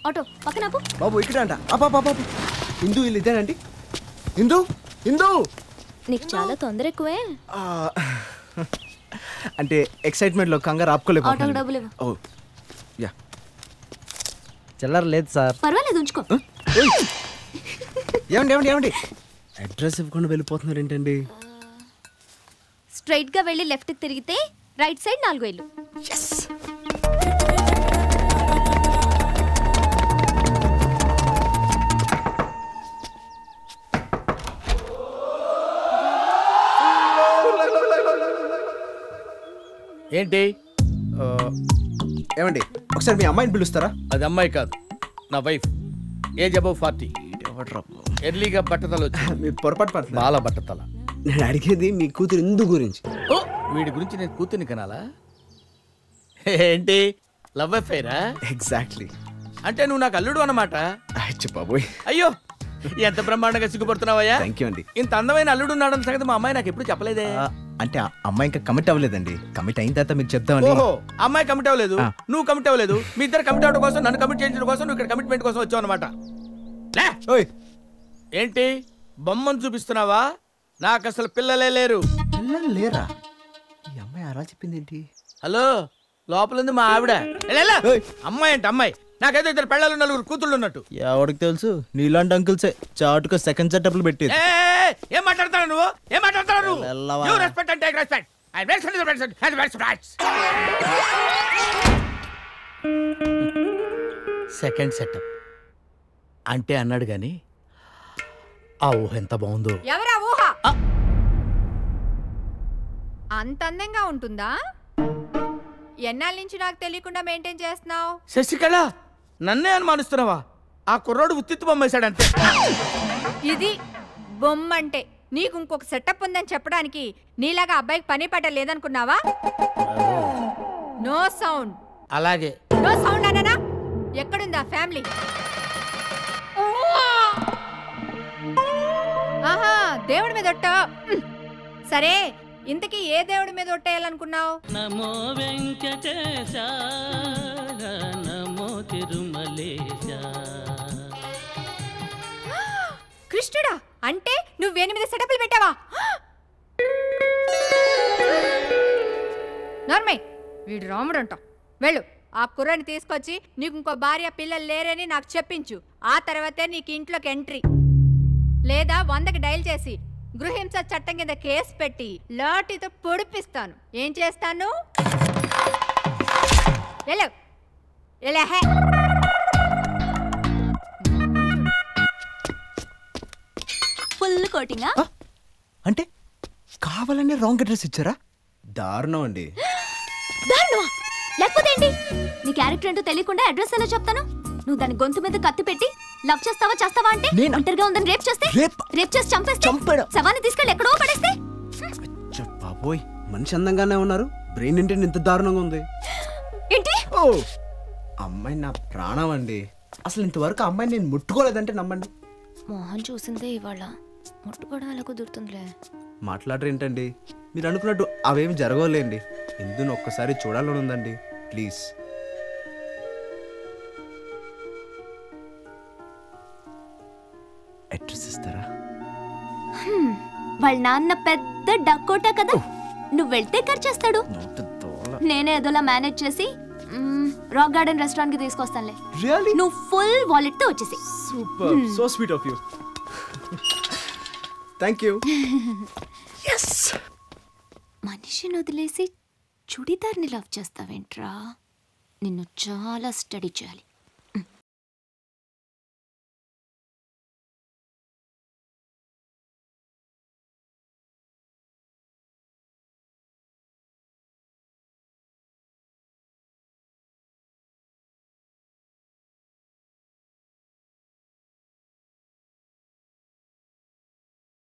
Auto పక్కన ఆపు. బాబు ఇక్కడ అంట. బాబు హిందూ ఇల్లు ఇదేనండి? హిందూ హిందూ నీకు చాలా తొందర ఎక్కువే. అంటే ఎక్సైట్మెంట్ లో కంగారు ఆపుకోలేదు. ఆటోకి డబ్బులు ఇవ్వు. ఓ యా. చిల్లర లేదు సార్. పర్వాలేదు ఉంచుకో. ఏమండి అడ్రస్ ఇవ్వకుండా వెళ్ళిపోతున్నారు ఏంటండి? స్ట్రైట్ గా వెళ్ళి లెఫ్ట్ కి తిరిగితే రైట్ సైడ్ 4,000. ఏంటి? ఏమండి ఒకసారి మీ అమ్మాయిని పిలుస్తారా? అది అమ్మాయి కాదు, నా వైఫ్. Age above 40. ఎర్లీగా బట్టతల వచ్చి. మీరు పొరపాటు పడుతున్నారు. బాల బట్టతల. నేను అడిగేది మీ కూతురు ఇందు గురించి. ఓ వీడి గురించి నేను కూతుర్ని కనాలా? ఏంటి లవ్ అఫైరా? ఎగ్జాక్ట్లీ. అంటే నువ్వు నాకు అల్లుడు అన్నమాట. బాబోయ్, అయ్యో ఎంత బ్రహ్మాండంగా సిగ్గుపడుతున్నావయ్యా. థ్యాంక్ యూ అండి. ఇంత అందమైన అల్లుడు ఉన్నాడన్న సంగతి మా అమ్మాయి నాకు ఎప్పుడు చెప్పలేదే. అంటే అమ్మాయి ఇంకా కమిట్ అవ్వలేదండి. కమిట్ అయిన తర్వాత మీకు చెప్తామని. ఓహో, అమ్మాయి కమిట్ అవ్వలేదు, నువ్వు కమిట్ అవ్వలేదు. మీ ఇద్దరు కమిట్ అవ్వడం కోసం, నన్ను కమిట్ చేయించడం కోసం నువ్వు ఇక్కడ కమిట్మెంట్ కోసం వచ్చావు అనమాట. ఏంటి బొమ్మను చూపిస్తున్నావా? నాకు అసలు పిల్లలే లేరు. పిల్లలు లేరా? ఈ అమ్మాయి అలా చెప్పింది ఏంటి? హలో, లోపల ఉంది మా ఆవిడ. అమ్మాయి అంటే అమ్మాయి. నాకైతే ఇద్దరు పెళ్ళాలు, 4 కూతుళ్ళు ఉన్నట్టు. ఎవరికి తెలుసు? నీలాంటి అంకుల్సే చాటుగా సెకండ్ సెటప్లు పెట్టేది. ఏం మాట్లాడతాడు నువ్వు? ఏం మాట్లాడతాడు నువ్వు? You respect and take respect. I respect the respect and respect. Second setup అంటే అన్నాడు గాని ఆ ఊహ ఎంత బాగుందో. ఎవరా ఊహ? అంత అందంగా ఉంటుందా? ఎన్నాళ్ళ నుంచి నాకు తెలియకుండా మెయింటైన్ చేస్తున్నావు? శశికళ, నన్నే అనుమానిస్తున్నావా? ఆ కుర్రోడు ఉత్తిత్తు బొమ్మేశాడంతే. ఇది బొమ్మంటే. నీకు ఇంకొక సెటప్ ఉందని చెప్పడానికి నీలాగా అబ్బాయికి పని పట్ట లేదనుకున్నావా? No sound. అలాగే. నో సౌండ్ అన్నానా? ఎక్కడుందా ఫ్యామిలీ? ఆహా, దేవుడి మీద ఒట్ట. సరే, ఇంతకీ ఏ దేవుడి మీద ఒట్టేయాలనుకున్నావు? నమో వెంకటేశ, నమో తిరుమలేశ. కృష్ణుడా? అంటే నువ్వు 8 సెటప్లు పెట్టావా? నార్మల్, వీడు రాముడు అంట. వెళ్ళు, ఆ కుర్రని తీసుకొచ్చి నీకు ఇంకో భార్య పిల్లలు లేరని నాకు చెప్పించు. ఆ తర్వాతే నీకు ఇంట్లోకి ఎంట్రీ. లేదా 100కి డైల్ చేసి గృహింస చట్టం కింద కేసు పెట్టి లాఠీతో పొడిపిస్తాను. ఏం చేస్తాను? Full coating. అంటే కావాలనే రాంగ్ అడ్రస్ ఇచ్చారా? దారుణం అండి. దారుణమా? లేకపోతే ఏంటి? నీ క్యారెక్టర్ ఏంటో తెలియకుండా అడ్రస్ ఎలా చెప్తాను? నువ్వు దాని గొంతు మీద కత్తి పెట్టి లవ్ చేస్తావా అంటే ఒంటరిగా ఉందని రేప్ చేస్తే, రేప్ చేసి చంపేస్తే, శవాన్ని తీసుకెళ్ళి ఎక్కడో పడేస్తే. బాబోయ్, మనిషి అందంగానే ఉన్నారు, బ్రెయిన్ ఏంటి ఇంత దారుణంగా ఉంది? ఏంటి? ఓ అమ్మాయి నా ప్రాణం అండి. అసలు ఇంతవరకు అమ్మాయిని నేను ముట్టుకోలేదంటే నమ్మండి. మోహన్ చూసిందే ఇవాళ, ముట్టుకోవడం ఎలా కుదురుతుందిలే. మాట్లాడరేంటండి? మీరు అనుకున్నట్టు అవేమి జరగలేండి. ఇందును ఒక్కసారి చూడాలని ఉందండి. ప్లీజ్. అడ్రస్ ఇస్తారా? వాళ్ళ నాన్న పెద్ద డక్కోటా కదా, నువ్వు వెళ్తే ఖర్చేస్తాడు. నేనే ఏదోలా మేనేజ్ చేసి రాక్ గార్డెన్ రెస్టారెంట్ కి తీసుకొస్తానులే. నువ్వు ఫుల్ వాలెట్ తో వచ్చేసి. Super, so sweet of you. Thank you. yes. మనిషిని వదిలేసి చుడిదార్ని లవ్ చేస్తావేంట్రా? నిన్ను చాలా స్టడీ చేయాలి.